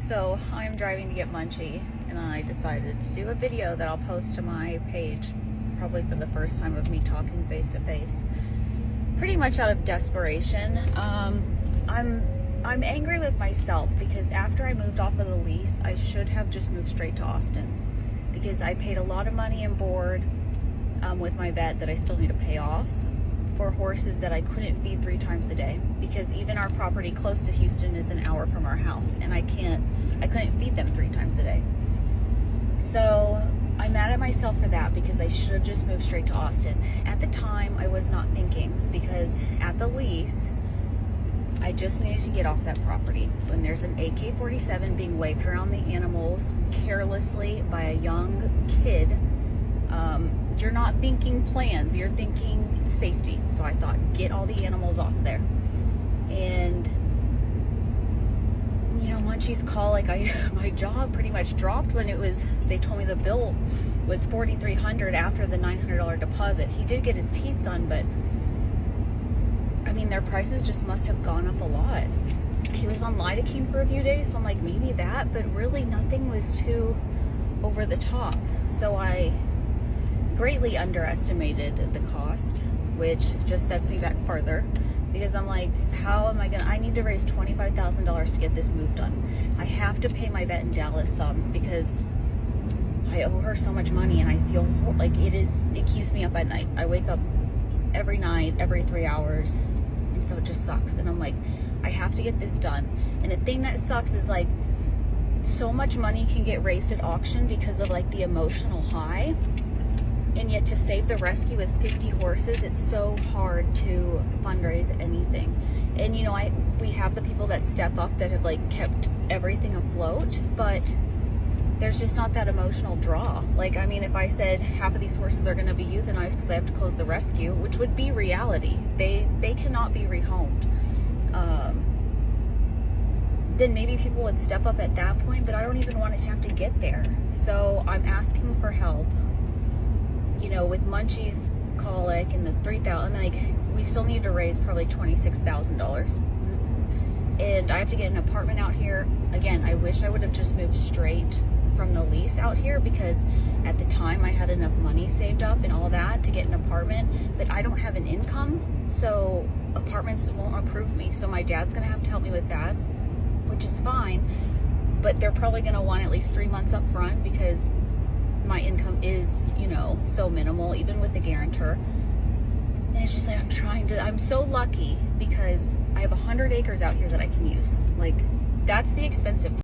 So I'm driving to get Munchie, and I decided to do a video that I'll post to my page, probably for the first time of me talking face to face, pretty much out of desperation. I'm angry with myself because after I moved off of the lease, I should have just moved straight to Austin, because I paid a lot of money and board with my vet that I still need to pay off for horses that I couldn't feed 3 times a day, because even our property close to Houston is an hour from our house, and I couldn't feed them 3 times a day. So I'm mad at myself for that, because I should have just moved straight to Austin. At the time, I was not thinking, because at the lease, I just needed to get off that property. When there's an AK-47 being waved around the animals carelessly by a young kid, you're not thinking plans, you're thinking safety. So I thought, get all the animals off there. And you know, Munchie's call, like my jaw pretty much dropped when they told me the bill was $4,300 after the $900 deposit. He did get his teeth done, but I mean, their prices just must have gone up a lot. He was on lidocaine for a few days, so I'm like, maybe that, but really nothing was too over the top. So I greatly underestimated the cost, which just sets me back further, because I'm like, how am I need to raise $25,000 to get this move done. I have to pay my vet in Dallas some, because I owe her so much money, and I feel like it keeps me up at night. I wake up every night, every 3 hours, and so it just sucks. And I'm like, I have to get this done. And the thing that sucks is, like, so much money can get raised at auction because of like the emotional high, and yet to save the rescue with 50 horses, it's so hard to fundraise anything. And you know, we have the people that step up that have like kept everything afloat, but there's just not that emotional draw. Like, I mean, if I said half of these horses are going to be euthanized because I have to close the rescue, which would be reality, they cannot be rehomed, then maybe people would step up at that point, but I don't even want it to have to get there. So I'm asking for help. You know, with Munchie's colic and the 3,000, like, we still need to raise probably $26,000. And I have to get an apartment out here. Again, I wish I would have just moved straight from the lease out here, because at the time I had enough money saved up and all that to get an apartment, but I don't have an income, so apartments won't approve me. So my dad's gonna have to help me with that, which is fine, but they're probably gonna want at least 3 months up front, because my income is, you know, so minimal, even with the guarantor. And it's just like, I'm so lucky because I have 100 acres out here that I can use. Like, that's the expensive